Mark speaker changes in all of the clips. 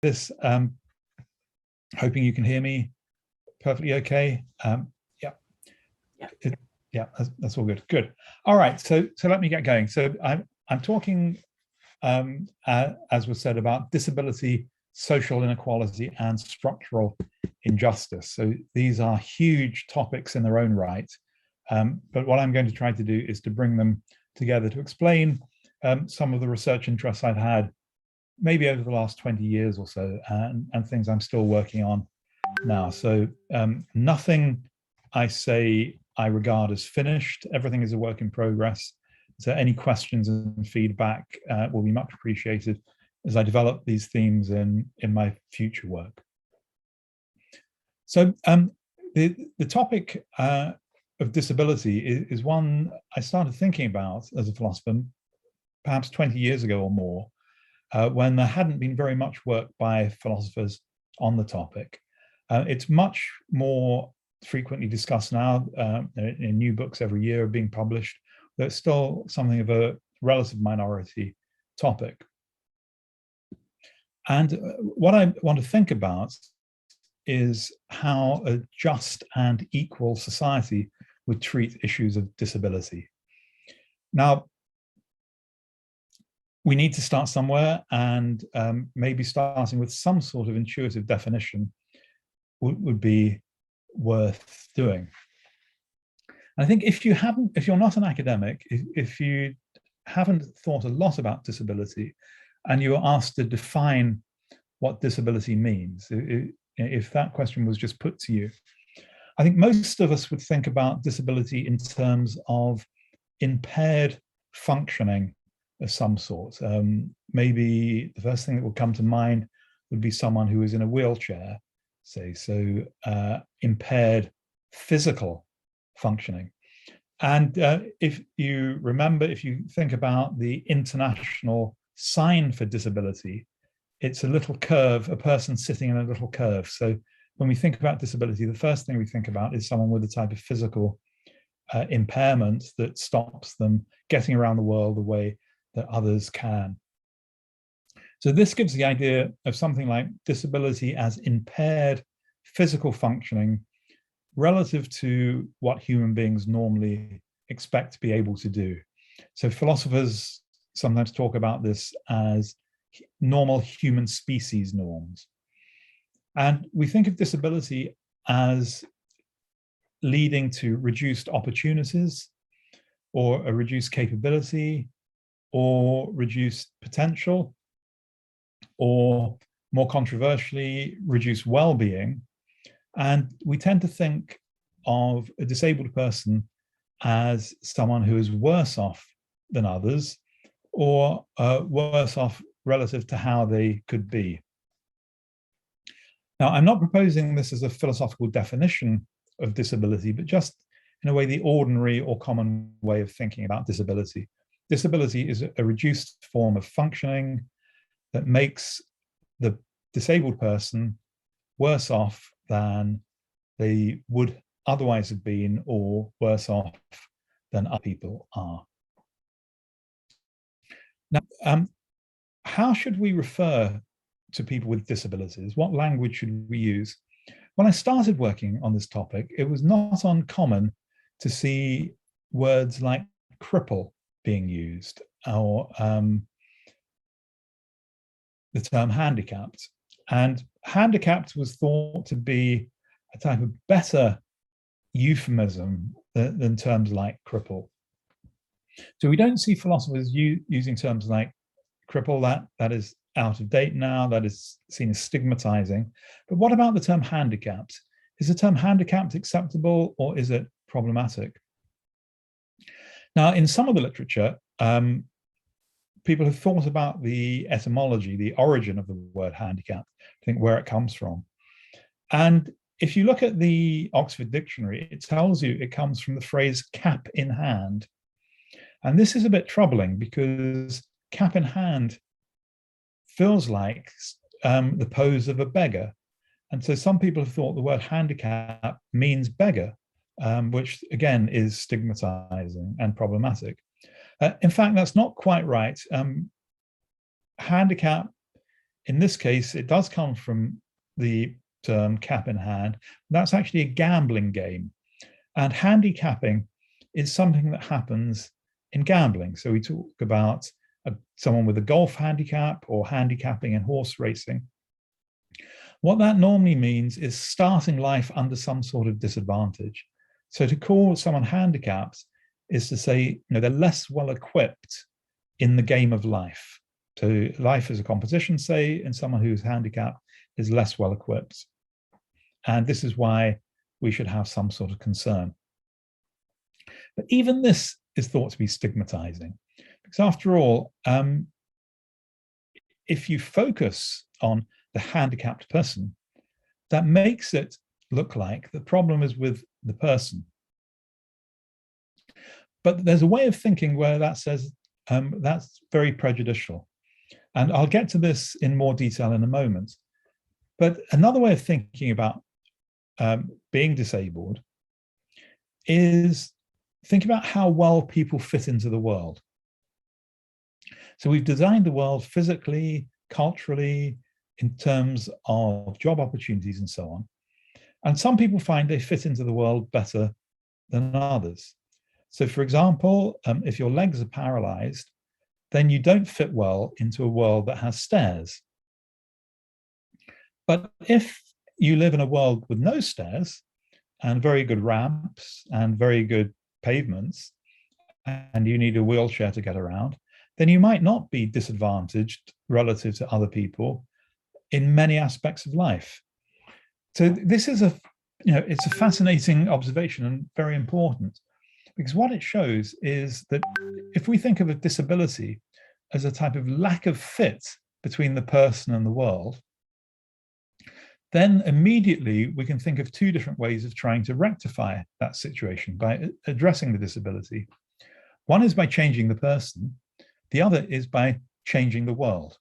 Speaker 1: this. Hoping you can hear me perfectly okay. Yeah, yeah, that's all good. Good. All right. So let me get going. So I'm talking, as was said, about disability, social inequality, and structural injustice. So these are huge topics in their own right. But what I'm going to try to do is to bring them together to explain some of the research interests I've had maybe over the last 20 years or so, and things I'm still working on now. So nothing I say I regard as finished. Everything is a work in progress. So any questions and feedback will be much appreciated as I develop these themes in my future work. So the topic of disability is one I started thinking about as a philosopher perhaps 20 years ago or more, when there hadn't been very much work by philosophers on the topic. It's much more frequently discussed now. New books every year are being published, though it's still something of a relative minority topic. And what I want to think about is how a just and equal society would treat issues of disability. Now, we need to start somewhere, and maybe starting with some sort of intuitive definition would be worth doing. And I think if you're not an academic, if you haven't thought a lot about disability, and you are asked to define what disability means, if that question was just put to you, I think most of us would think about disability in terms of impaired functioning of some sort. Maybe the first thing that would come to mind would be someone who is in a wheelchair, say, so impaired physical functioning. And if you remember, if you think about the international sign for disability, it's a little curve, a person sitting in a little curve. So when we think about disability, the first thing we think about is someone with a type of physical impairment that stops them getting around the world the way that others can. So this gives the idea of something like disability as impaired physical functioning relative to what human beings normally expect to be able to do. So philosophers sometimes talk about this as normal human species norms. And we think of disability as leading to reduced opportunities, or a reduced capability, or reduced potential, or more controversially, reduced well-being. And we tend to think of a disabled person as someone who is worse off than others, or worse off relative to how they could be. Now, I'm not proposing this as a philosophical definition of disability, but just in a way, the ordinary or common way of thinking about disability. Disability is a reduced form of functioning that makes the disabled person worse off than they would otherwise have been, or worse off than other people are. Now, how should we refer to people with disabilities? What language should we use? When I started working on this topic, it was not uncommon to see words like cripple being used, or the term handicapped. And handicapped was thought to be a type of better euphemism than terms like cripple. So we don't see philosophers using terms like cripple. That is out of date now, that is seen as stigmatizing. But what about the term handicapped? Is the term handicapped acceptable, or is it problematic? Now, in some of the literature, people have thought about the etymology, the origin of the word handicap, think where it comes from. And if you look at the Oxford Dictionary, it tells you it comes from the phrase cap in hand. And this is a bit troubling, because cap in hand feels like the pose of a beggar. And so some people have thought the word handicap means beggar, which again is stigmatizing and problematic. In fact, that's not quite right. Handicap in this case, it does come from the term cap in hand. That's actually a gambling game. And handicapping is something that happens in gambling. So we talk about someone with a golf handicap or handicapping in horse racing. What that normally means is starting life under some sort of disadvantage. So to call someone handicapped is to say, they're less well equipped in the game of life. So life is a competition, say, and someone who's handicapped is less well equipped. And this is why we should have some sort of concern. But even this is thought to be stigmatizing, because after all, if you focus on the handicapped person, that makes it look like the problem is with the person. But there's a way of thinking where that says that's very prejudicial. And I'll get to this in more detail in a moment. But another way of thinking about being disabled is think about how well people fit into the world. So we've designed the world physically, culturally, in terms of job opportunities and so on. And some people find they fit into the world better than others. So for example, if your legs are paralyzed, then you don't fit well into a world that has stairs. But if you live in a world with no stairs and very good ramps and very good pavements, and you need a wheelchair to get around, then you might not be disadvantaged relative to other people in many aspects of life. So this is it's a fascinating observation and very important, because what it shows is that if we think of a disability as a type of lack of fit between the person and the world, then immediately we can think of two different ways of trying to rectify that situation by addressing the disability. One is by changing the person, the other is by changing the world.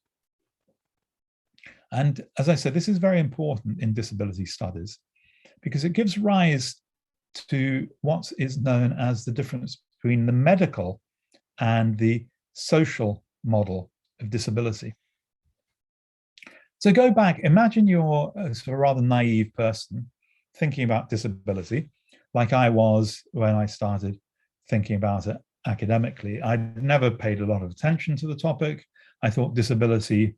Speaker 1: And as I said, this is very important in disability studies because it gives rise to what is known as the difference between the medical and the social model of disability. So go back, imagine you're a sort of rather naive person thinking about disability, like I was when I started thinking about it academically. I'd never paid a lot of attention to the topic. I thought disability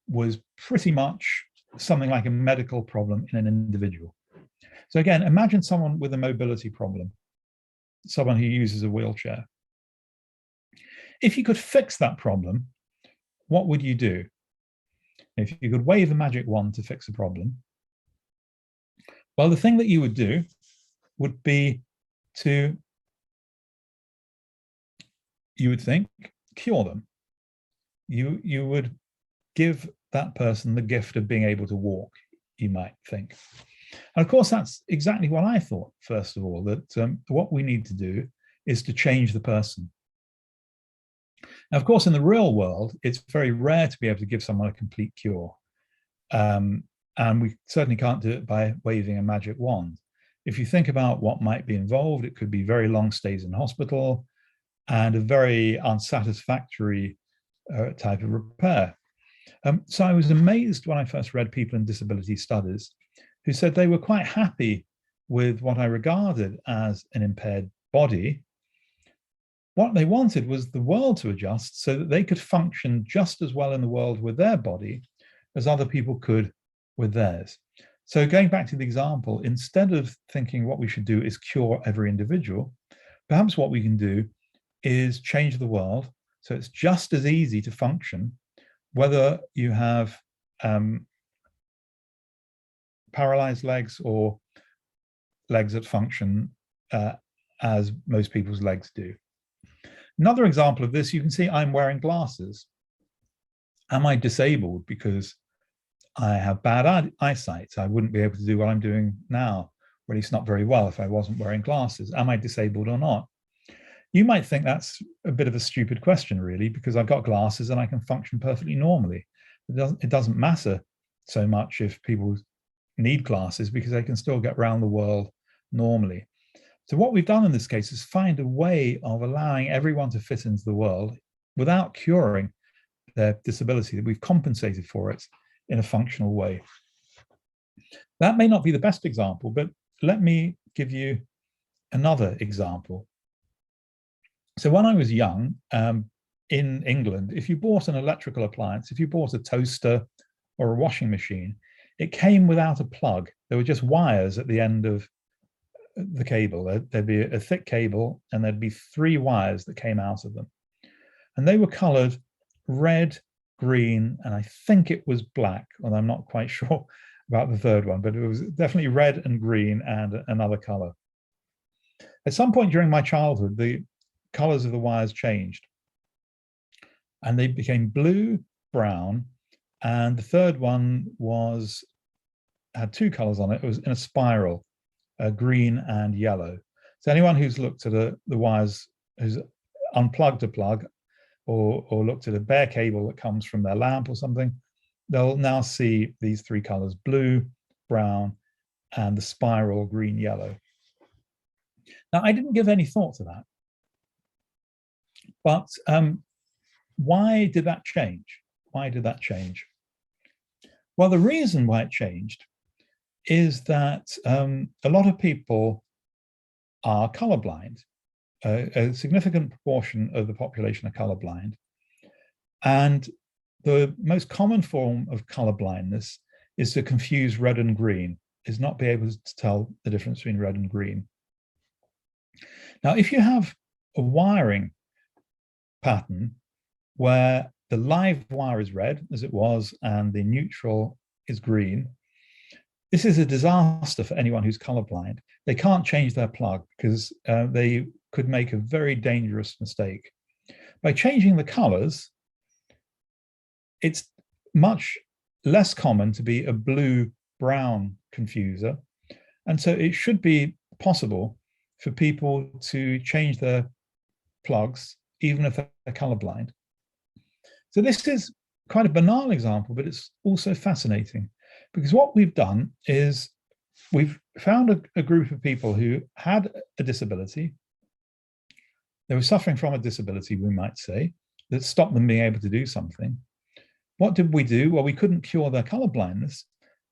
Speaker 1: was pretty much something like a medical problem in an individual. So again, imagine someone with a mobility problem, someone who uses a wheelchair. If you could fix that problem, what would you do? If you could wave a magic wand to fix a problem, well, the thing that you would do would be to, you would think, cure them. You would give that person the gift of being able to walk, you might think. And of course, that's exactly what I thought, first of all, that what we need to do is to change the person. Now, of course, in the real world, it's very rare to be able to give someone a complete cure. And we certainly can't do it by waving a magic wand. If you think about what might be involved, it could be very long stays in hospital and a very unsatisfactory type of repair. So I was amazed when I first read people in disability studies who said they were quite happy with what I regarded as an impaired body. What they wanted was the world to adjust so that they could function just as well in the world with their body as other people could with theirs. So going back to the example, instead of thinking what we should do is cure every individual, perhaps what we can do is change the world so it's just as easy to function whether you have paralyzed legs or legs that function as most people's legs do. Another example of this, you can see I'm wearing glasses. Am I disabled because I have bad eyesight? I wouldn't be able to do what I'm doing now, or at least not very well, if I wasn't wearing glasses. Am I disabled or not? You might think that's a bit of a stupid question, really, because I've got glasses and I can function perfectly normally. It doesn't matter so much if people need glasses because they can still get around the world normally. So what we've done in this case is find a way of allowing everyone to fit into the world without curing their disability, that we've compensated for it in a functional way. That may not be the best example, but let me give you another example. So when I was young, in England, if you bought an electrical appliance, if you bought a toaster or a washing machine, it came without a plug. There were just wires at the end of the cable. There'd be a thick cable and there'd be 3 wires that came out of them. And they were colored red, green, and I think it was black, and I'm not quite sure about the third one, but it was definitely red and green and another color. At some point during my childhood, the colors of the wires changed and they became blue, brown, and the third one had 2 colors on it. It was in a spiral, green and yellow. So anyone who's looked at the wires, who's unplugged a plug or looked at a bare cable that comes from their lamp or something, they'll now see these 3 colors: blue, brown, and the spiral green, yellow. Now, I didn't give any thought to that, but why did that change? Why did that change? Well, the reason why it changed is that a lot of people are colorblind. A significant proportion of the population are colorblind. And the most common form of colorblindness is to confuse red and green, is not be able to tell the difference between red and green. Now, if you have a wiring pattern where the live wire is red, as it was, and the neutral is green, this is a disaster for anyone who's colorblind. They can't change their plug because they could make a very dangerous mistake. By changing the colors, it's much less common to be a blue-brown confuser. And so it should be possible for people to change their plugs, even if they're colorblind. So this is quite a banal example, but it's also fascinating, because what we've done is we've found a group of people who had a disability. They were suffering from a disability, we might say, that stopped them being able to do something. What did we do? Well, we couldn't cure their colorblindness,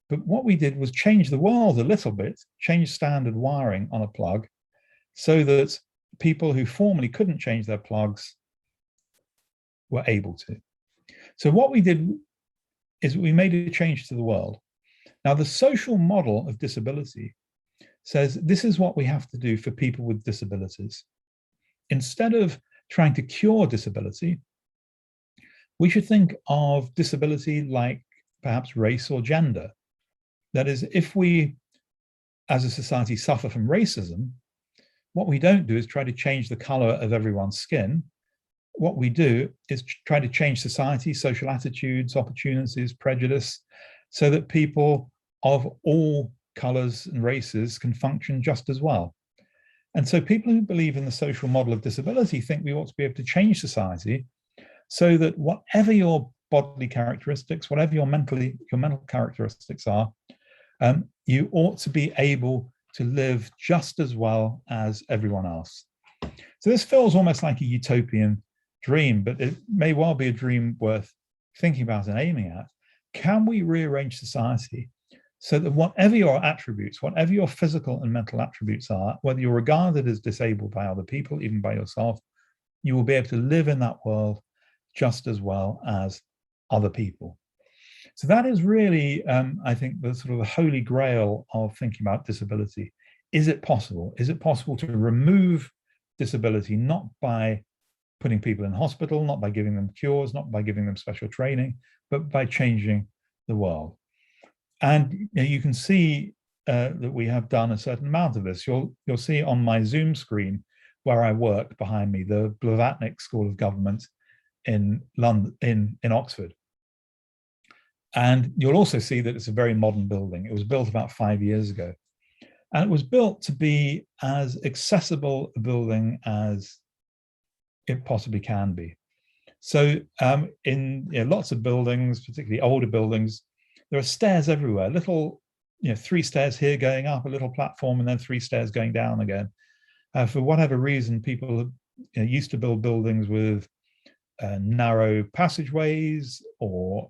Speaker 1: but what we did was change the world a little bit, change standard wiring on a plug, so that people who formerly couldn't change their plugs were able to. So what we did is we made a change to the world. Now, the social model of disability says this is what we have to do for people with disabilities. Instead of trying to cure disability, we should think of disability like perhaps race or gender. That is, if we, as a society, suffer from racism, what we don't do is try to change the color of everyone's skin. What we do is try to change society, social attitudes, opportunities, prejudice, so that people of all colors and races can function just as well. And so people who believe in the social model of disability think we ought to be able to change society so that whatever your bodily characteristics, whatever your mental characteristics are, you ought to be able to live just as well as everyone else. So this feels almost like a utopian dream, but it may well be a dream worth thinking about and aiming at. Can we rearrange society so that whatever your attributes, whatever your physical and mental attributes are, whether you're regarded as disabled by other people, even by yourself, you will be able to live in that world just as well as other people. So that is really, I think, the sort of the holy grail of thinking about disability. Is it possible? Is it possible to remove disability, not by putting people in hospital, not by giving them cures, not by giving them special training, but by changing the world? And you can see that we have done a certain amount of this. You'll see on my Zoom screen where I work behind me, the Blavatnik School of Government in London, in Oxford. And you'll also see that it's a very modern building. It was built about 5 years ago. And it was built to be as accessible a building as it possibly can be. So in lots of buildings, particularly older buildings, there are stairs everywhere, little 3 stairs here going up, a little platform, and then 3 stairs going down again. For whatever reason, people used to build buildings with narrow passageways or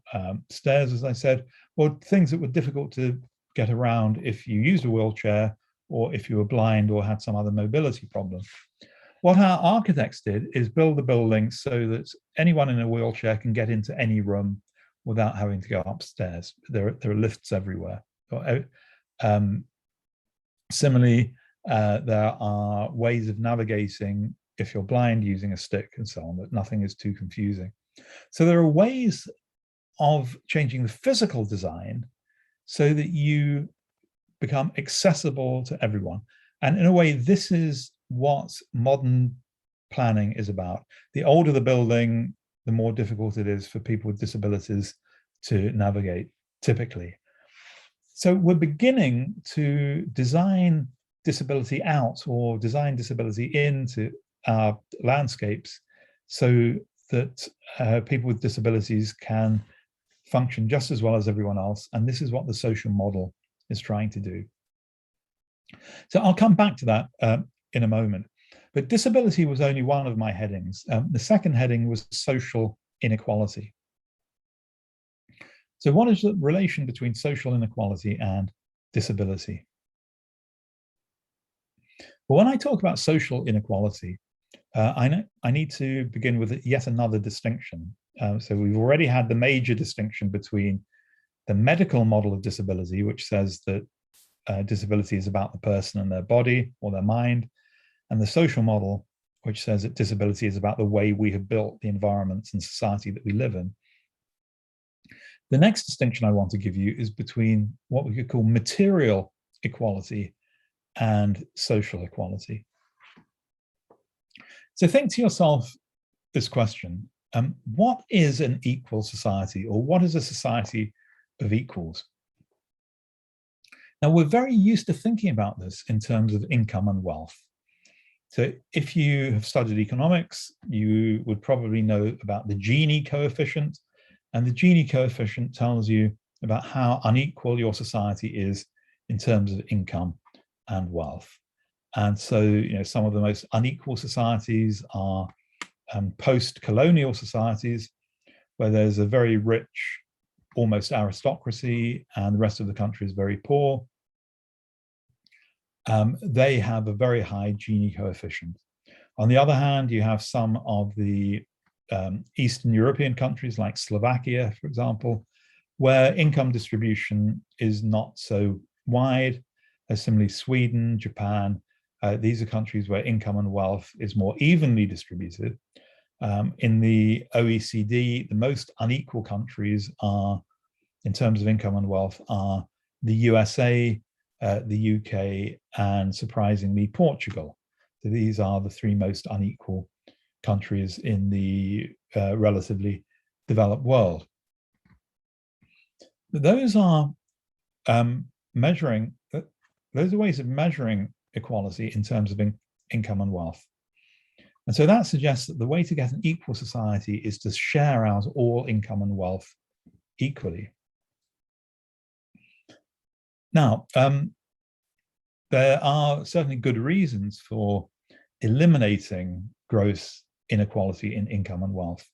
Speaker 1: stairs, as I said, or things that were difficult to get around if you used a wheelchair or if you were blind or had some other mobility problem. What our architects did is build the building so that anyone in a wheelchair can get into any room without having to go upstairs. There are lifts everywhere. Similarly, there are ways of navigating if you're blind using a stick and so on, that nothing is too confusing. So there are ways of changing the physical design so that you become accessible to everyone. And in a way, this is what modern planning is about. The older the building, the more difficult it is for people with disabilities to navigate, typically. So we're beginning to design disability out or design disability into our landscapes so that people with disabilities can function just as well as everyone else. And this is what the social model is trying to do. So I'll come back to that in a moment. But disability was only one of my headings. The second heading was social inequality. So what is the relation between social inequality and disability? Well, when I talk about social inequality, I need to begin with yet another distinction. So we've already had the major distinction between the medical model of disability, which says that disability is about the person and their body or their mind, and the social model, which says that disability is about the way we have built the environments and society that we live in. The next distinction I want to give you is between what we could call material equality and social equality. So think to yourself this question, what is an equal society, or what is a society of equals? Now, we're very used to thinking about this in terms of income and wealth. So if you have studied economics, you would probably know about the Gini coefficient. And the Gini coefficient tells you about how unequal your society is in terms of income and wealth. And so, some of the most unequal societies are post-colonial societies, where there's a very rich, almost aristocracy, and the rest of the country is very poor. They have a very high Gini coefficient. On the other hand, you have some of the Eastern European countries like Slovakia, for example, where income distribution is not so wide. Similarly, Sweden, Japan, these are countries where income and wealth is more evenly distributed. In the OECD, the most unequal countries are, in terms of income and wealth, are the USA, the UK, and surprisingly, Portugal. So these are the three most unequal countries in the relatively developed world. But those are ways of measuring equality in terms of income and wealth. And so that suggests that the way to get an equal society is to share out all income and wealth equally. Now, there are certainly good reasons for eliminating gross inequality in income and wealth.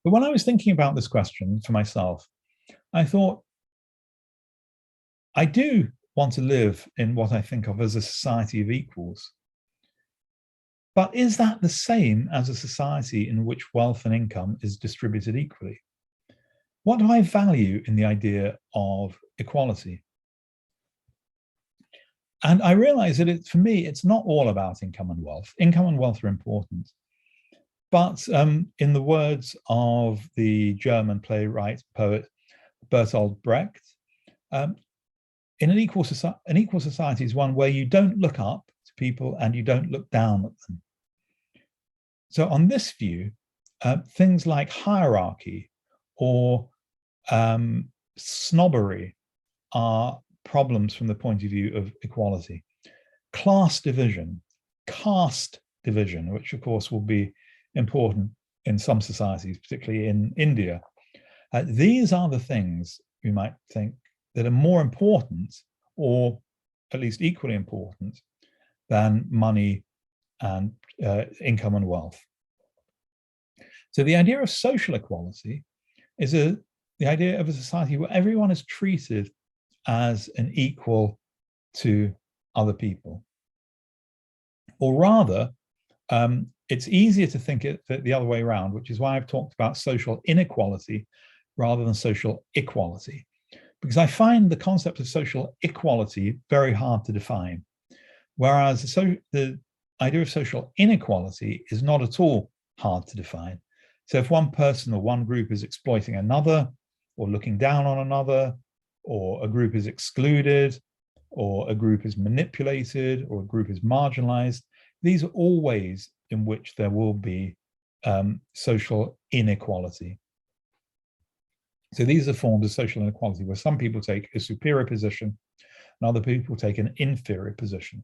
Speaker 1: But when I was thinking about this question for myself, I thought, I do want to live in what I think of as a society of equals. But is that the same as a society in which wealth and income is distributed equally? What do I value in the idea of equality? And I realize that for me, it's not all about income and wealth. Income and wealth are important. But in the words of the German playwright, poet Bertolt Brecht, in an equal society is one where you don't look up to people and you don't look down at them. So on this view, things like hierarchy or snobbery are problems from the point of view of equality. Class division, caste division, which of course will be important in some societies, particularly in India. These are the things we might think that are more important, or at least equally important, than money and income and wealth. So the idea of social equality is the idea of a society where everyone is treated as an equal to other people. Or rather, it's easier to think it the other way around, which is why I've talked about social inequality rather than social equality, because I find the concept of social equality very hard to define, whereas the idea of social inequality is not at all hard to define. So if one person or one group is exploiting another, or looking down on another, or a group is excluded, or a group is manipulated, or a group is marginalized, these are all ways in which there will be social inequality. So these are forms of social inequality where some people take a superior position and other people take an inferior position.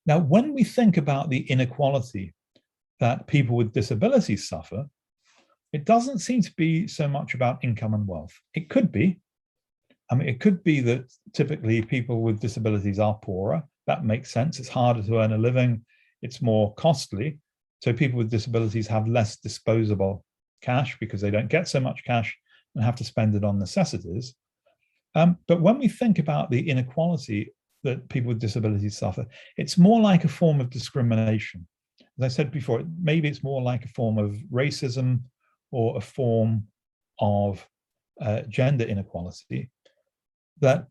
Speaker 1: Now, when we think about the inequality that people with disabilities suffer, it doesn't seem to be so much about income and wealth. It could be. I mean, it could be that typically people with disabilities are poorer. That makes sense. It's harder to earn a living. It's more costly. So people with disabilities have less disposable cash because they don't get so much cash and have to spend it on necessities. But when we think about the inequality that people with disabilities suffer, it's more like a form of discrimination. As I said before, maybe it's more like a form of racism or a form of gender inequality, that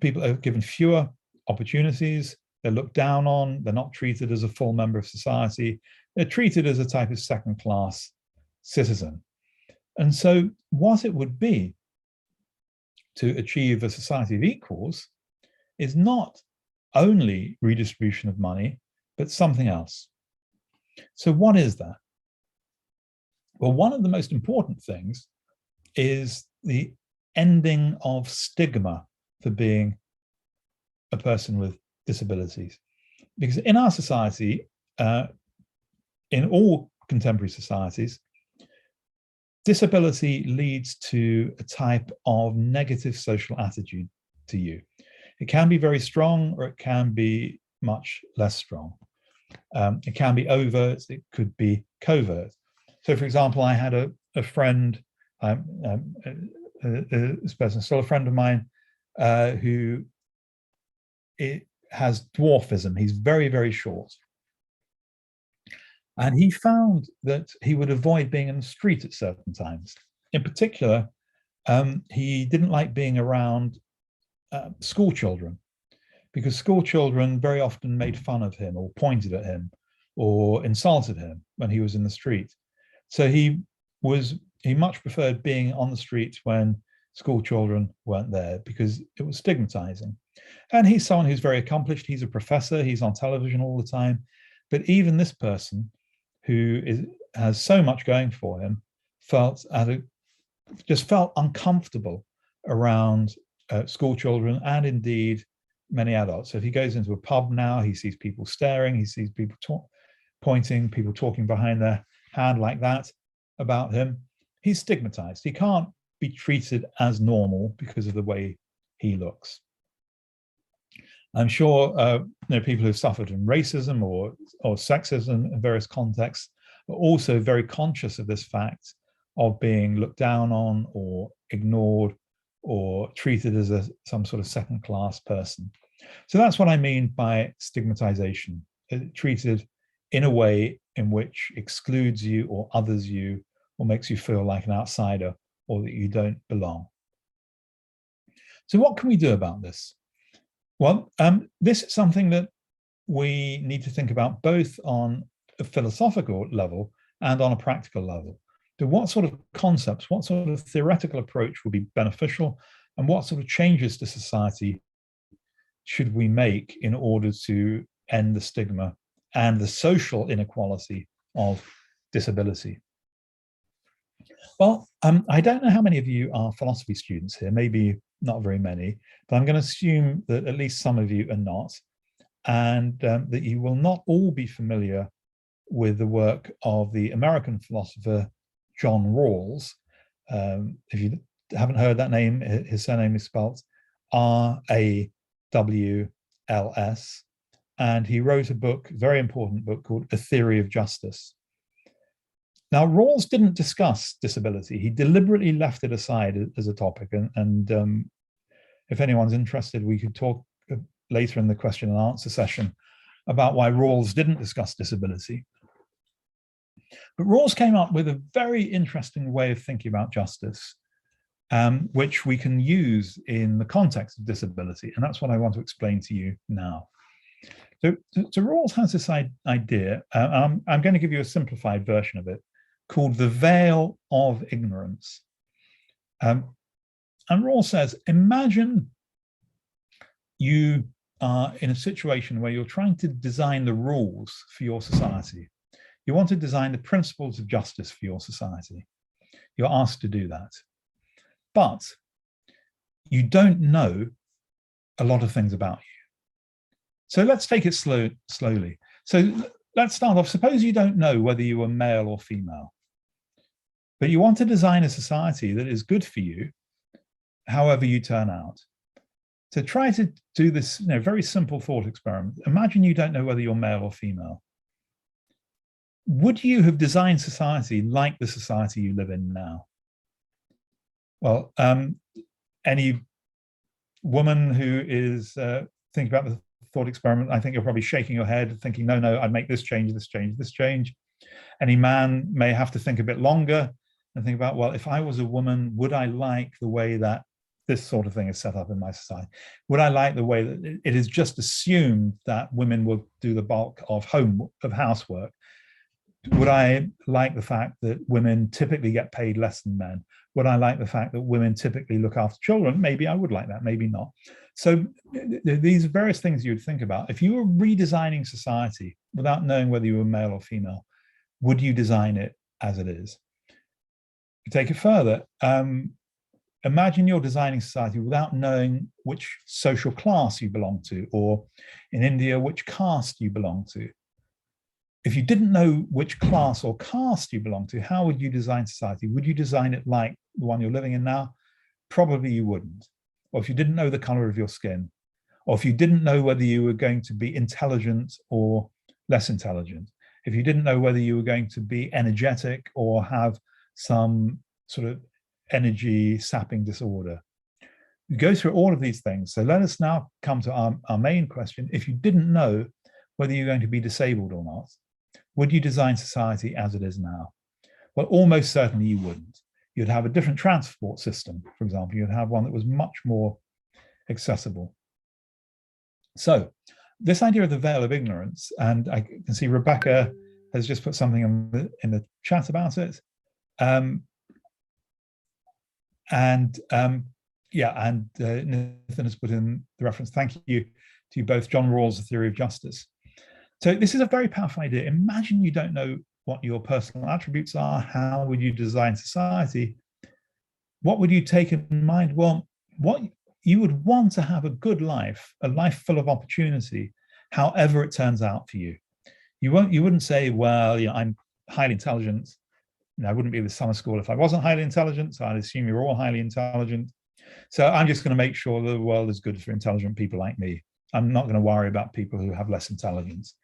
Speaker 1: people are given fewer opportunities, they're looked down on, they're not treated as a full member of society, they're treated as a type of second-class citizen. And so what it would be to achieve a society of equals is not only redistribution of money, but something else. So what is that? Well, one of the most important things is the ending of stigma for being a person with disabilities. Because in our society, in all contemporary societies, disability leads to a type of negative social attitude to you. It can be very strong or it can be much less strong. It can be overt, it could be covert. So for example, I had a friend, this person is still a friend of mine, who has dwarfism. He's very, very short. And he found that he would avoid being in the street at certain times. In particular, he didn't like being around school children, because school children very often made fun of him or pointed at him or insulted him when he was in the street. So he much preferred being on the street when school children weren't there, because it was stigmatizing. And he's someone who's very accomplished. He's a professor. He's on television all the time. But even this person, who has so much going for him, just felt uncomfortable around school children and indeed many adults. So if he goes into a pub now, he sees people staring, he sees people pointing, people talking behind their hand like that about him. He's stigmatized. He can't be treated as normal because of the way he looks. I'm sure people who've suffered from racism or sexism in various contexts are also very conscious of this fact of being looked down on or ignored or treated as some sort of second-class person. So that's what I mean by stigmatization, treated in a way in which excludes you or others you or makes you feel like an outsider or that you don't belong. So what can we do about this? Well, this is something that we need to think about both on a philosophical level and on a practical level. So what sort of concepts, what sort of theoretical approach would be beneficial, and what sort of changes to society should we make in order to end the stigma and the social inequality of disability? Well, I don't know how many of you are philosophy students here, maybe not very many, but I'm going to assume that at least some of you are not, and that you will not all be familiar with the work of the American philosopher John Rawls. If you haven't heard that name, his surname is spelled R-A-W-L-S, and he wrote a book, very important book, called A Theory of Justice. Now, Rawls didn't discuss disability. He deliberately left it aside as a topic. And if anyone's interested, we could talk later in the question and answer session about why Rawls didn't discuss disability. But Rawls came up with a very interesting way of thinking about justice, which we can use in the context of disability. And that's what I want to explain to you now. So Rawls has this idea, I'm going to give you a simplified version of it, called the veil of ignorance. And Rawls says, imagine you are in a situation where you're trying to design the rules for your society. You want to design the principles of justice for your society. You're asked to do that. But you don't know a lot of things about you. So let's take it slowly. So let's start off. Suppose you don't know whether you are male or female, but you want to design a society that is good for you, however you turn out. So try to do this very simple thought experiment. Imagine you don't know whether you're male or female. Would you have designed society like the society you live in now? Well, any woman who is thinking about the thought experiment, I think you're probably shaking your head, thinking, no, I'd make this change, this change, this change. Any man may have to think a bit longer and think about, well, if I was a woman, would I like the way that this sort of thing is set up in my society? Would I like the way that it is just assumed that women will do the bulk of housework? Would I like the fact that women typically get paid less than men? Would I like the fact that women typically look after children? Maybe I would like that, maybe not. So these various things you'd think about. If you were redesigning society without knowing whether you were male or female, would you design it as it is? You take it further. Imagine you're designing society without knowing which social class you belong to, or in India, which caste you belong to. If you didn't know which class or caste you belong to, how would you design society? Would you design it like the one you're living in now? Probably you wouldn't. Or if you didn't know the color of your skin, or if you didn't know whether you were going to be intelligent or less intelligent, if you didn't know whether you were going to be energetic or have some sort of energy sapping disorder. You go through all of these things. So let us now come to our main question. If you didn't know whether you're going to be disabled or not, would you design society as it is now? Well, almost certainly you wouldn't. You'd have a different transport system, for example. You'd have one that was much more accessible. So this idea of the veil of ignorance, and I can see Rebecca has just put something in the chat about it. Nathan has put in the reference. Thank you to both. John Rawls' The Theory of Justice. So this is a very powerful idea. Imagine you don't know what your personal attributes are. How would you design society? What would you take in mind? Well, what you would want to have a good life, a life full of opportunity, however it turns out for you. You wouldn't say, well, I'm highly intelligent. I wouldn't be at the summer school if I wasn't highly intelligent, so I'd assume you're all highly intelligent. So I'm just going to make sure the world is good for intelligent people like me. I'm not going to worry about people who have less intelligence.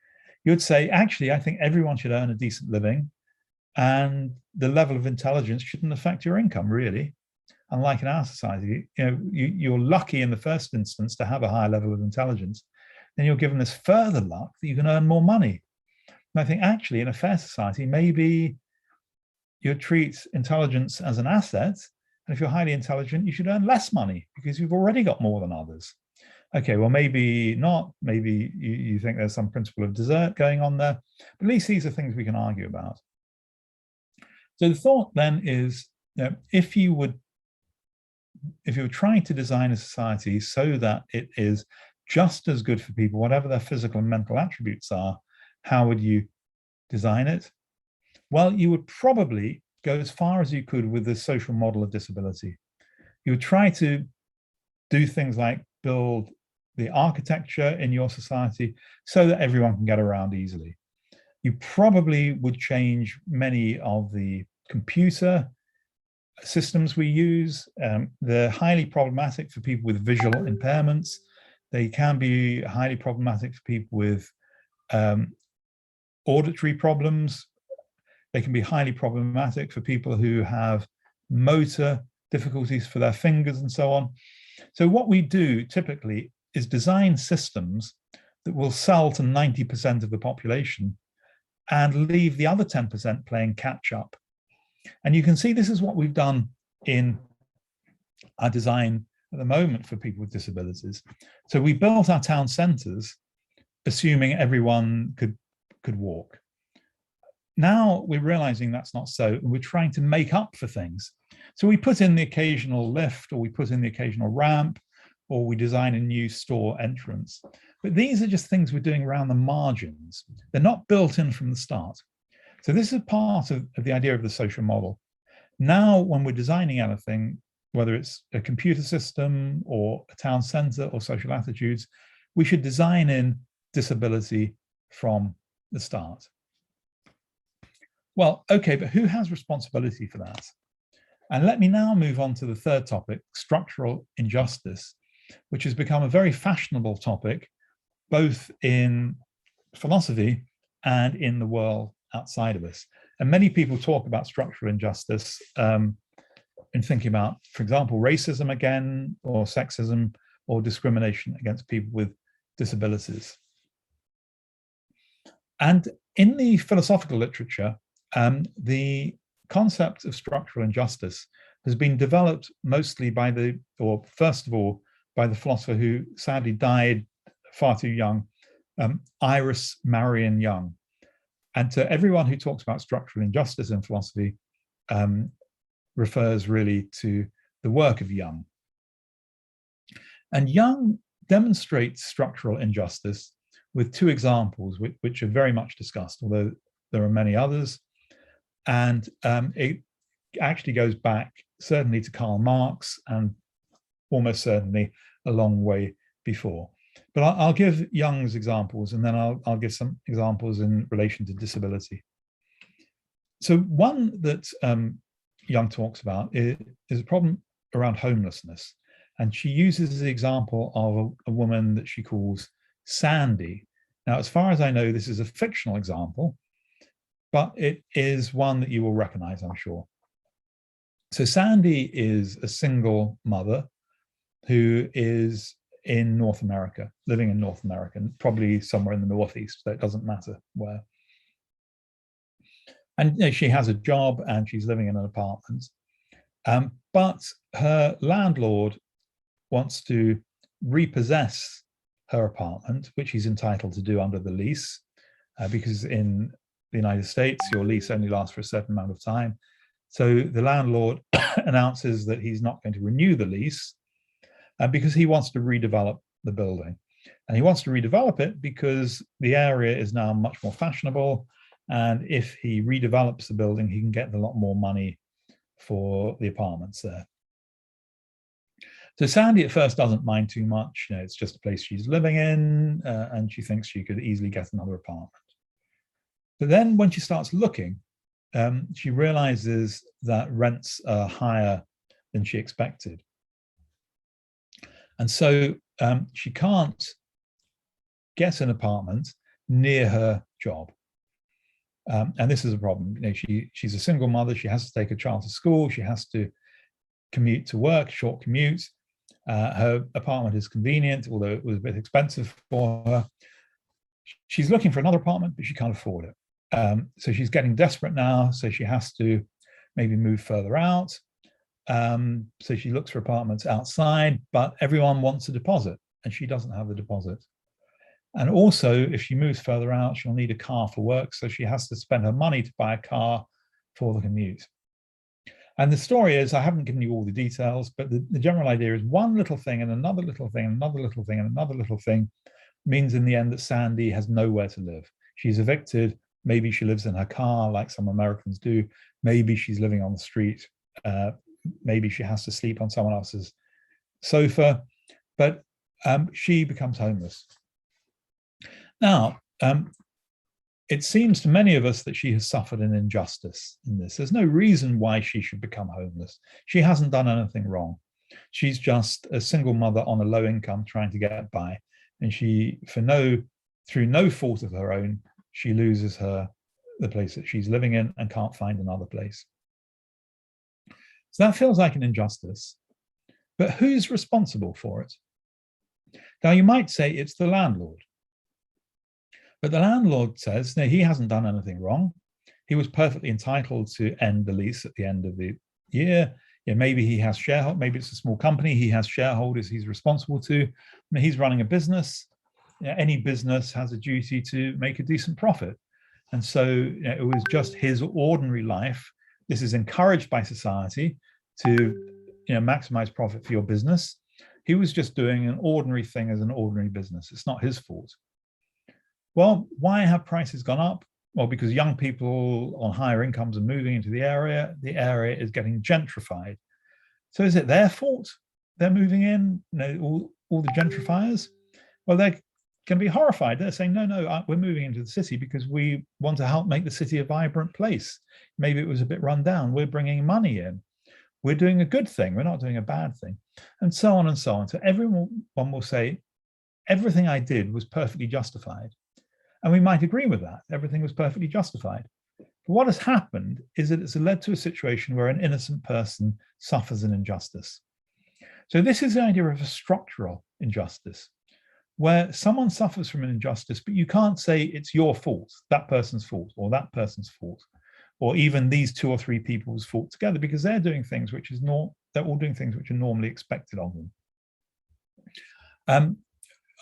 Speaker 1: You would say, actually, I think everyone should earn a decent living, and the level of intelligence shouldn't affect your income, really. Unlike in our society, you're lucky in the first instance to have a higher level of intelligence. Then you're given this further luck that you can earn more money. And I think actually in a fair society, maybe you treat intelligence as an asset. And if you're highly intelligent, you should earn less money because you've already got more than others. Okay, well, maybe not. Maybe you think there's some principle of desert going on there. But at least these are things we can argue about. So the thought then is, if you were trying to design a society so that it is just as good for people, whatever their physical and mental attributes are, how would you design it? Well, you would probably go as far as you could with the social model of disability. You would try to do things like build the architecture in your society so that everyone can get around easily. You probably would change many of the computer systems we use. They're highly problematic for people with visual impairments. They can be highly problematic for people with auditory problems. They can be highly problematic for people who have motor difficulties for their fingers and so on. So what we do typically is design systems that will sell to 90% of the population and leave the other 10% playing catch up. And you can see this is what we've done in our design at the moment for people with disabilities. So we built our town centres assuming everyone could walk. Now we're realizing that's not so, and we're trying to make up for things. So we put in the occasional lift, or we put in the occasional ramp, or we design a new store entrance. But these are just things we're doing around the margins. They're not built in from the start. So this is part of the idea of the social model. Now, when we're designing anything, whether it's a computer system or a town centre or social attitudes, we should design in disability from the start. Well, okay, but who has responsibility for that? And let me now move on to the third topic, structural injustice, which has become a very fashionable topic, both in philosophy and in the world outside of us. And many people talk about structural injustice in thinking about, for example, racism again, or sexism, or discrimination against people with disabilities. And in the philosophical literature, the concept of structural injustice has been developed mostly by first of all, by the philosopher who sadly died far too young, Iris Marion Young. And to everyone who talks about structural injustice in philosophy, refers really to the work of Young. And Young demonstrates structural injustice with two examples, which are very much discussed, although there are many others. And it actually goes back certainly to Karl Marx, and almost certainly a long way before. But I'll give Young's examples, and then I'll give some examples in relation to disability. So one that Young talks about is a problem around homelessness. And she uses the example of a woman that she calls Sandy. Now, as far as I know, this is a fictional example, but it is one that you will recognize, I'm sure. So Sandy is a single mother who is in North America, living in North America, probably somewhere in the Northeast, so it doesn't matter where. And she has a job and she's living in an apartment. But her landlord wants to repossess her apartment, which he's entitled to do under the lease, because in the United States, your lease only lasts for a certain amount of time. So the landlord announces that he's not going to renew the lease because he wants to redevelop the building. And he wants to redevelop it because the area is now much more fashionable. And if he redevelops the building, he can get a lot more money for the apartments there. So Sandy at first doesn't mind too much. You know, it's just a place she's living in, and she thinks she could easily get another apartment. But then when she starts looking, she realizes that rents are higher than she expected. And so she can't get an apartment near her job. And this is a problem. You know, she's a single mother. She has to take a child to school. She has to commute to work, short commute. Her apartment is convenient, although it was a bit expensive for her. She's looking for another apartment, but she can't afford it. So she's getting desperate now. So she has to maybe move further out. So she looks for apartments outside, but everyone wants a deposit and she doesn't have the deposit. And also, if she moves further out, she'll need a car for work. So she has to spend her money to buy a car for the commute. And the story is, I haven't given you all the details, but the general idea is one little thing and another little thing and another little thing and another little thing means in the end that Sandy has nowhere to live. She's evicted. Maybe she lives in her car like some Americans do. Maybe she's living on the street. Maybe she has to sleep on someone else's sofa, but she becomes homeless. Now, it seems to many of us that she has suffered an injustice in this. There's no reason why she should become homeless. She hasn't done anything wrong. She's just a single mother on a low income trying to get by. And she, through no fault of her own, she loses her the place that she's living in and can't find another place. So that feels like an injustice, but who's responsible for it? Now, you might say it's the landlord, but the landlord says, no, he hasn't done anything wrong. He was perfectly entitled to end the lease at the end of the year. Yeah, maybe he has shareholders, maybe it's a small company, he has shareholders he's responsible to. I mean, he's running a business. Any business has a duty to make a decent profit. And so it was just his ordinary life. This is encouraged by society to maximize profit for your business. He was just doing an ordinary thing as an ordinary business. It's not his fault. Well, why have prices gone up? Well, because young people on higher incomes are moving into the area. The area is getting gentrified. So is it their fault they're moving in, all the gentrifiers? Well, they're going to be horrified. They're saying, no, we're moving into the city because we want to help make the city a vibrant place. Maybe it was a bit run down. We're bringing money in. We're doing a good thing. We're not doing a bad thing. And so on and so on. So everyone will say, everything I did was perfectly justified. And we might agree with that. Everything was perfectly justified. But what has happened is that it's led to a situation where an innocent person suffers an injustice. So this is the idea of a structural injustice, where someone suffers from an injustice, but you can't say it's your fault, that person's fault, or that person's fault, or even these 2 or 3 people's fault together, because they're doing things they're all doing things which are normally expected of them.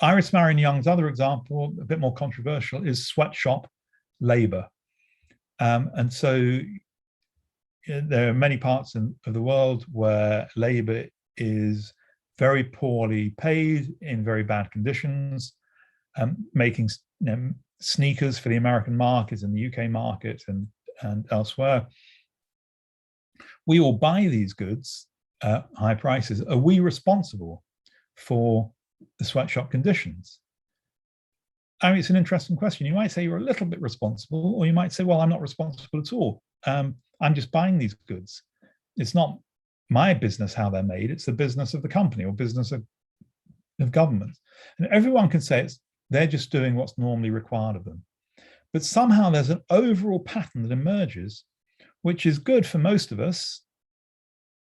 Speaker 1: Iris Marion Young's other example, a bit more controversial, is sweatshop labor. And so there are many parts of the world where labor is very poorly paid, in very bad conditions, making sneakers for the American market and the UK market and elsewhere. We all buy these goods at high prices. Are we responsible for the sweatshop conditions? I mean, it's an interesting question. You might say you're a little bit responsible, or you might say, well, I'm not responsible at all. I'm just buying these goods. It's not my business how they're made. It's the business of the company or business of government. And everyone can say they're just doing what's normally required of them. But somehow there's an overall pattern that emerges, which is good for most of us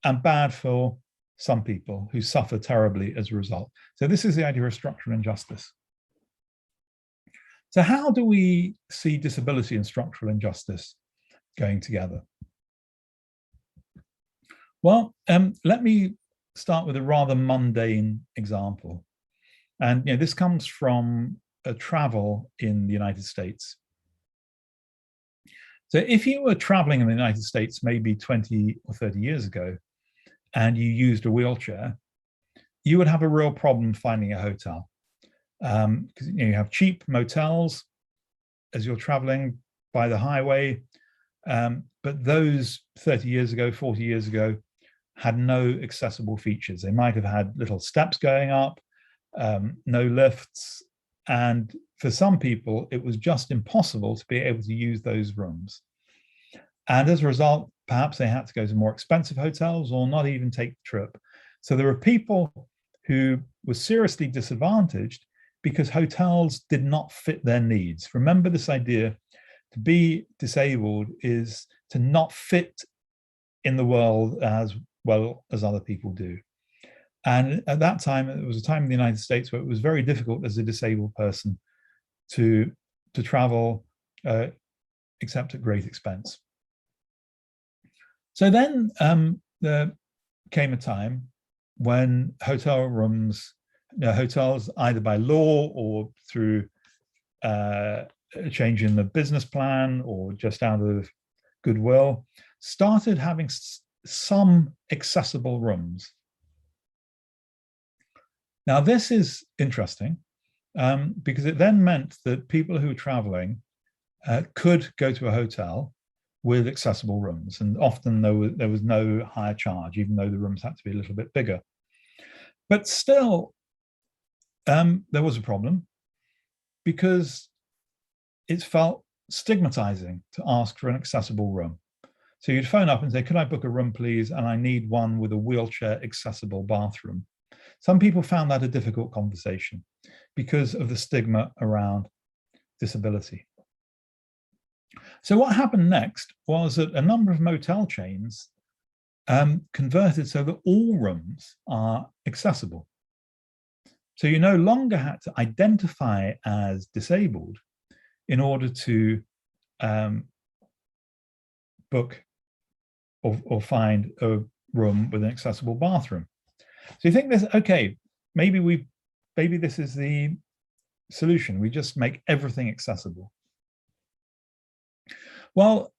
Speaker 1: and bad for some people who suffer terribly as a result. So this is the idea of structural injustice. So how do we see disability and structural injustice going together? Well, let me start with a rather mundane example. And this comes from a travel in the United States. So if you were traveling in the United States maybe 20 or 30 years ago, and you used a wheelchair, you would have a real problem finding a hotel. Because you have cheap motels as you're traveling by the highway, but those 30 years ago, 40 years ago, had no accessible features. They might have had little steps going up, no lifts, and for some people, it was just impossible to be able to use those rooms. And as a result, perhaps they had to go to more expensive hotels or not even take the trip. So there were people who were seriously disadvantaged because hotels did not fit their needs. Remember this idea, to be disabled is to not fit in the world as well as other people do. And at that time, it was a time in the United States where it was very difficult as a disabled person to travel, except at great expense. So then there came a time when hotel rooms, hotels, either by law or through a change in the business plan or just out of goodwill, started having some accessible rooms. Now, this is interesting because it then meant that people who were traveling could go to a hotel with accessible rooms. And often there was no higher charge, even though the rooms had to be a little bit bigger. But still, there was a problem because it felt stigmatizing to ask for an accessible room. So you'd phone up and say, could I book a room, please? And I need one with a wheelchair accessible bathroom. Some people found that a difficult conversation because of the stigma around disability. So what happened next was that a number of motel chains converted so that all rooms are accessible. So you no longer had to identify as disabled in order to book or find a room with an accessible bathroom. So you think this, okay, maybe this is the solution. We just make everything accessible. Well,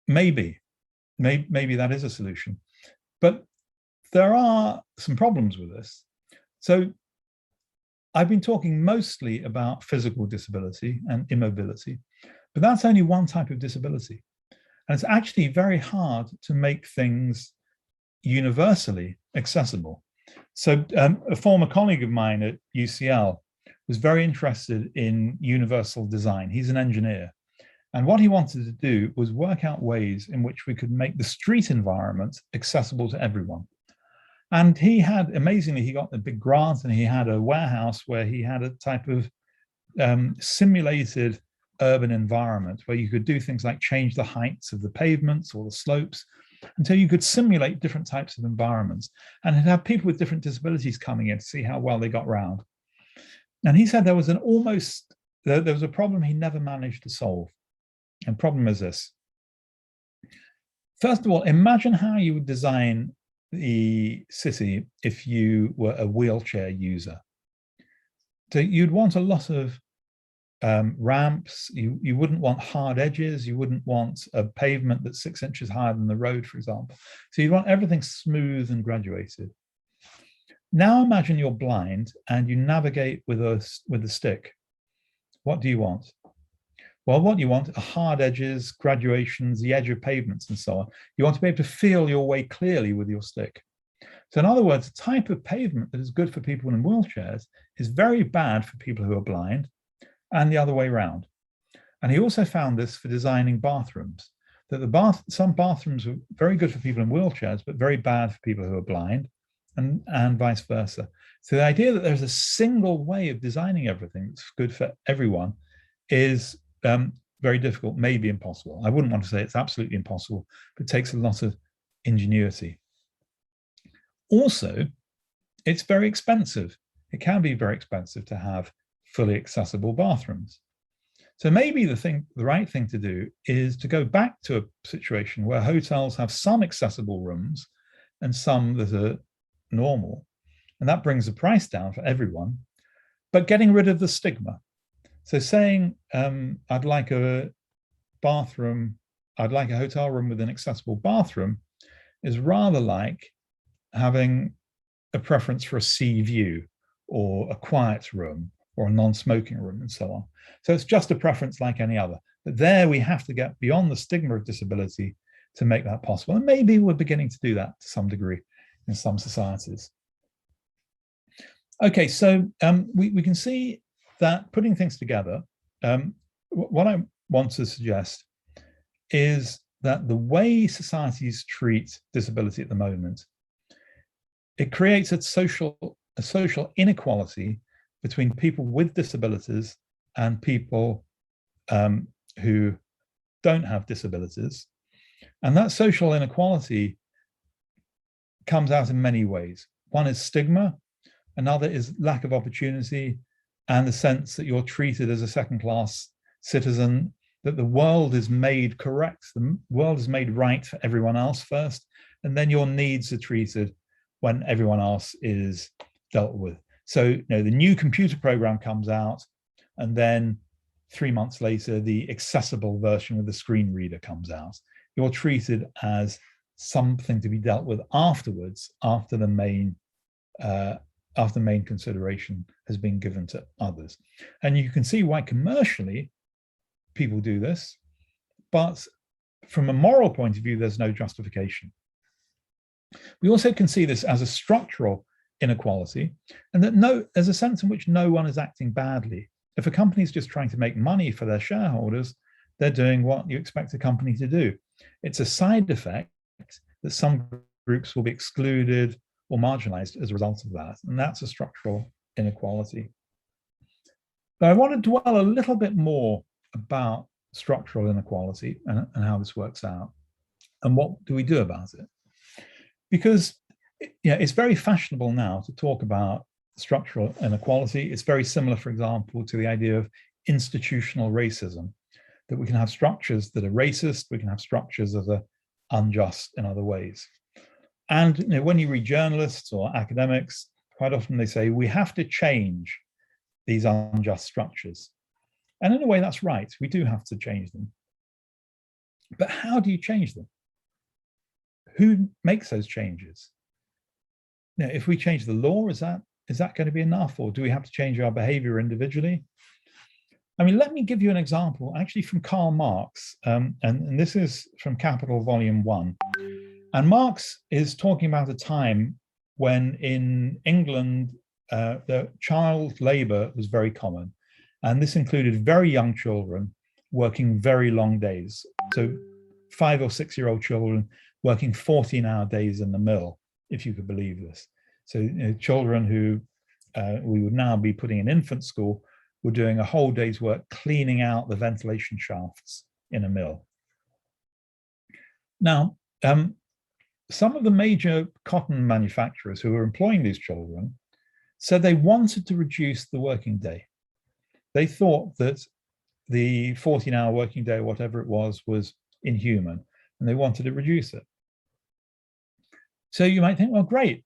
Speaker 1: maybe that is a solution, but there are some problems with this. So I've been talking mostly about physical disability and immobility, but that's only one type of disability. And it's actually very hard to make things universally accessible. So a former colleague of mine at UCL was very interested in universal design. He's an engineer. And what he wanted to do was work out ways in which we could make the street environment accessible to everyone. And he had, amazingly, he got a big grant and he had a warehouse where he had a type of simulated urban environment where you could do things like change the heights of the pavements or the slopes until you could simulate different types of environments and have people with different disabilities coming in to see how well they got round. And he said there was there was a problem he never managed to solve. And problem is this. First of all, imagine how you would design the city if you were a wheelchair user. So you'd want a lot of ramps. You wouldn't want hard edges. You wouldn't want a pavement that's 6 inches higher than the road, for example. So you'd want everything smooth and graduated. Now imagine you're blind and you navigate with a stick. What do you want? Well, what you want are hard edges, graduations, the edge of pavements, and so on. You want to be able to feel your way clearly with your stick. So in other words, the type of pavement that is good for people in wheelchairs is very bad for people who are blind, and the other way around. And he also found this for designing bathrooms, that some bathrooms are very good for people in wheelchairs, but very bad for people who are blind, and vice versa. So the idea that there's a single way of designing everything that's good for everyone is very difficult, maybe impossible. I wouldn't want to say it's absolutely impossible, but it takes a lot of ingenuity. Also, it's very expensive. It can be very expensive to have fully accessible bathrooms. So maybe the right thing to do is to go back to a situation where hotels have some accessible rooms and some that are normal. And that brings the price down for everyone, but getting rid of the stigma. So saying, I'd like a bathroom, I'd like a hotel room with an accessible bathroom is rather like having a preference for a sea view or a quiet room or a non-smoking room and so on. So it's just a preference like any other. But there we have to get beyond the stigma of disability to make that possible. And maybe we're beginning to do that to some degree in some societies. Okay, so we can see that putting things together, what I want to suggest is that the way societies treat disability at the moment, it creates a social inequality between people with disabilities and people who don't have disabilities. And that social inequality comes out in many ways. One is stigma, another is lack of opportunity, and the sense that you're treated as a second-class citizen, that the world is made correct, the world is made right for everyone else first, and then your needs are treated when everyone else is dealt with. So, the new computer program comes out, and then 3 months later, the accessible version with the screen reader comes out. You're treated as something to be dealt with afterwards, after the main consideration has been given to others. And you can see why commercially people do this, but from a moral point of view, there's no justification. We also can see this as a structural inequality, and that there's a sense in which no one is acting badly. If a company is just trying to make money for their shareholders, they're doing what you expect a company to do. It's a side effect that some groups will be excluded or marginalized as a result of that. And that's a structural inequality. But I want to dwell a little bit more about structural inequality and how this works out. And what do we do about it? Because it's very fashionable now to talk about structural inequality. It's very similar, for example, to the idea of institutional racism, that we can have structures that are racist, we can have structures that are unjust in other ways. And when you read journalists or academics, quite often they say, we have to change these unjust structures. And in a way, that's right. We do have to change them. But how do you change them? Who makes those changes? If we change the law, is that going to be enough? Or do we have to change our behavior individually? I mean, let me give you an example, actually from Karl Marx, and this is from Capital Volume 1. And Marx is talking about a time when in England, the child labor was very common. And this included very young children working very long days. So 5 or 6 year old children working 14-hour days in the mill, if you could believe this. So children who we would now be putting in infant school were doing a whole day's work cleaning out the ventilation shafts in a mill. Now, some of the major cotton manufacturers who were employing these children said they wanted to reduce the working day. They thought that the 14-hour working day, or whatever it was inhuman, and they wanted to reduce it. So you might think, well, great,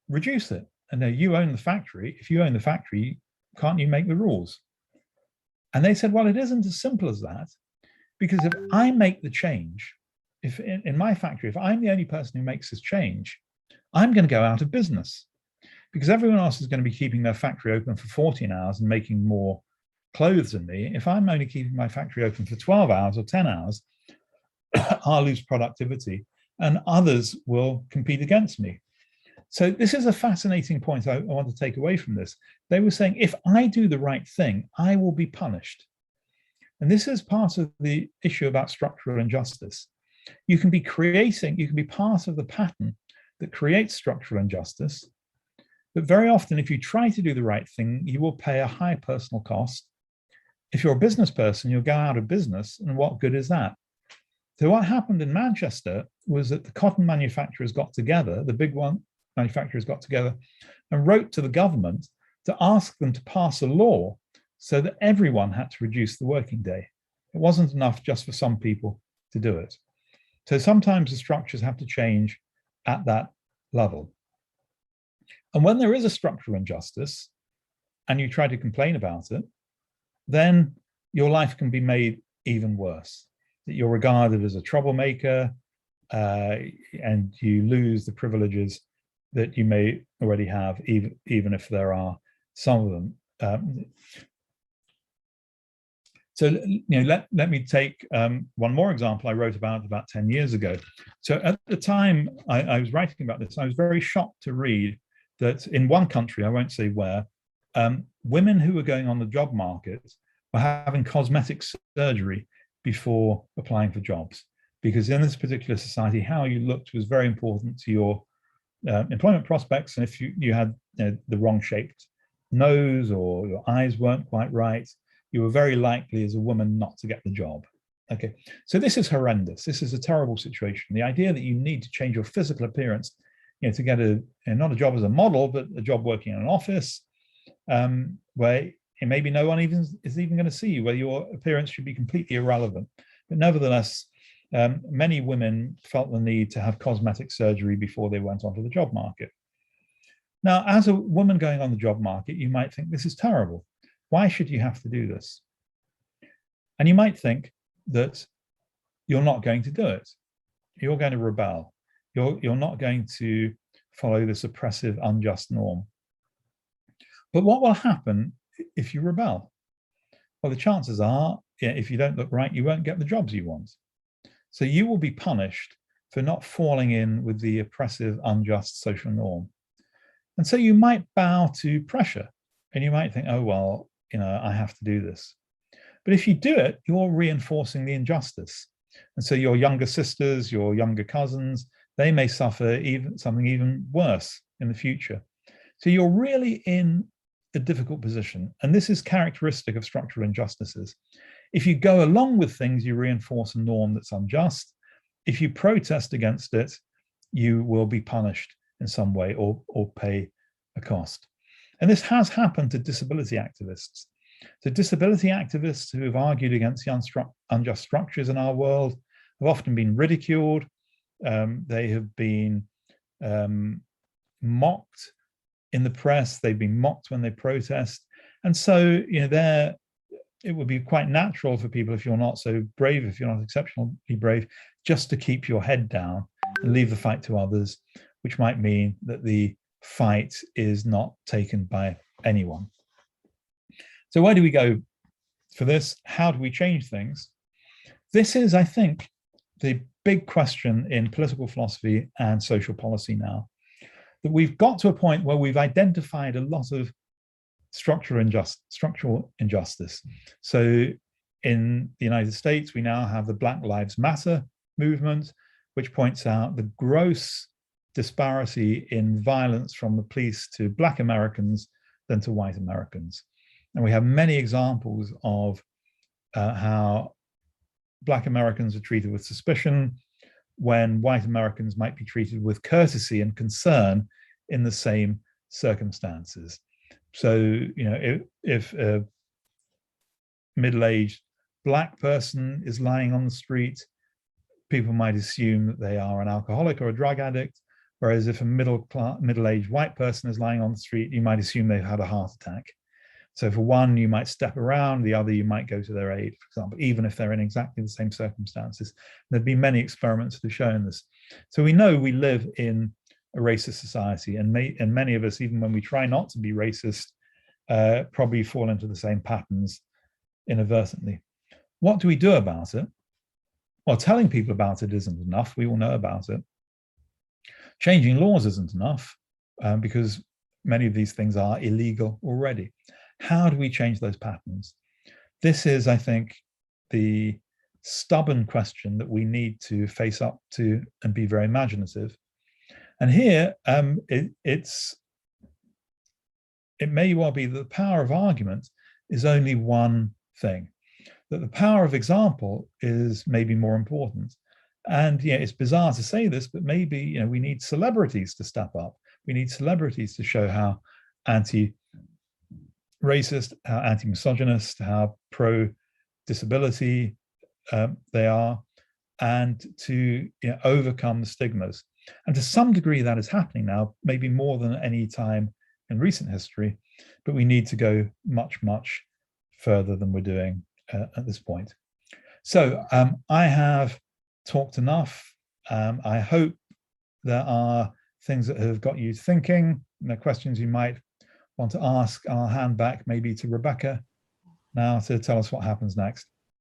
Speaker 1: reduce it. And then you own the factory. If you own the factory, can't you make the rules? And they said, well, it isn't as simple as that, because if I make the change, if in my factory, if I'm the only person who makes this change, I'm going to go out of business, because everyone else is going to be keeping their factory open for 14 hours and making more clothes than me. If I'm only keeping my factory open for 12 hours or 10 hours, I'll lose productivity and others will compete against me. So this is a fascinating point I want to take away from this. They were saying, if I do the right thing, I will be punished. And this is part of the issue about structural injustice. You can be part of the pattern that creates structural injustice, but very often if you try to do the right thing, you will pay a high personal cost. If you're a business person, you'll go out of business, and what good is that? So what happened in Manchester was that the cotton manufacturers got together, the big one manufacturers got together and wrote to the government to ask them to pass a law so that everyone had to reduce the working day. It wasn't enough just for some people to do it. So sometimes the structures have to change at that level. And when there is a structural injustice and you try to complain about it, then your life can be made even worse. That you're regarded as a troublemaker and you lose the privileges that you may already have, even if there are some of them. So let me take one more example I wrote about 10 years ago. So at the time I was writing about this, I was very shocked to read that in one country, I won't say where, women who were going on the job market were having cosmetic surgery before applying for jobs. Because in this particular society, how you looked was very important to your employment prospects. And if you had the wrong shaped nose or your eyes weren't quite right, you were very likely as a woman not to get the job. Okay, so this is horrendous. This is a terrible situation. The idea that you need to change your physical appearance, to get not a job as a model, but a job working in an office where maybe no one is even going to see you, where your appearance should be completely irrelevant. But nevertheless, many women felt the need to have cosmetic surgery before they went onto the job market. Now, as a woman going on the job market, you might think this is terrible. Why should you have to do this? And you might think that you're not going to do it. You're going to rebel. You're not going to follow this oppressive, unjust norm. But what will happen if you rebel? Well, the chances are, if you don't look right, you won't get the jobs you want. So you will be punished for not falling in with the oppressive, unjust social norm. And so you might bow to pressure and you might think, oh, well, I have to do this. But if you do it, you're reinforcing the injustice. And so your younger sisters, your younger cousins, they may suffer something even worse in the future. So you're really in a difficult position. And this is characteristic of structural injustices. If you go along with things, you reinforce a norm that's unjust. If you protest against it, you will be punished in some way or pay a cost. And this has happened to disability activists. So disability activists who have argued against the unjust structures in our world have often been ridiculed. They have been mocked in the press. They've been mocked when they protest. And so, it would be quite natural for people, if you're not so brave, if you're not exceptionally brave, just to keep your head down and leave the fight to others, which might mean that the fight is not taken by anyone. So where do we go for this? How do we change things? This is, I think, the big question in political philosophy and social policy now, that we've got to a point where we've identified a lot of structural injustice. So in the United States, we now have the Black Lives Matter movement, which points out the gross disparity in violence from the police to Black Americans than to white Americans. And we have many examples of how Black Americans are treated with suspicion when white Americans might be treated with courtesy and concern in the same circumstances. So, if a middle-aged Black person is lying on the street, people might assume that they are an alcoholic or a drug addict, whereas if a middle-aged white person is lying on the street, you might assume they've had a heart attack. So for one, you might step around, the other, you might go to their aid, for example, even if they're in exactly the same circumstances. There've been many experiments that have shown this. So we know we live in a racist society, and many of us, even when we try not to be racist, probably fall into the same patterns inadvertently. What do we do about it? Well, telling people about it isn't enough. We all know about it. Changing laws isn't enough because many of these things are illegal already. How do we change those patterns? This is, I think, the stubborn question that we need to face up to and be very imaginative. And here, it may well be that the power of argument is only one thing, that the power of example is maybe more important. And it's bizarre to say this, but maybe we need celebrities to step up. We need celebrities to show how anti-racist, how anti-misogynist, how pro-disability they are, and to overcome the stigmas. And to some degree that is happening now, maybe more than any time in recent history, but we need to go much, much further than we're doing at this point. So I have talked enough. I hope there are things that have got you thinking, questions you might want to ask. I'll hand back maybe to Rebecca now to tell us what happens next.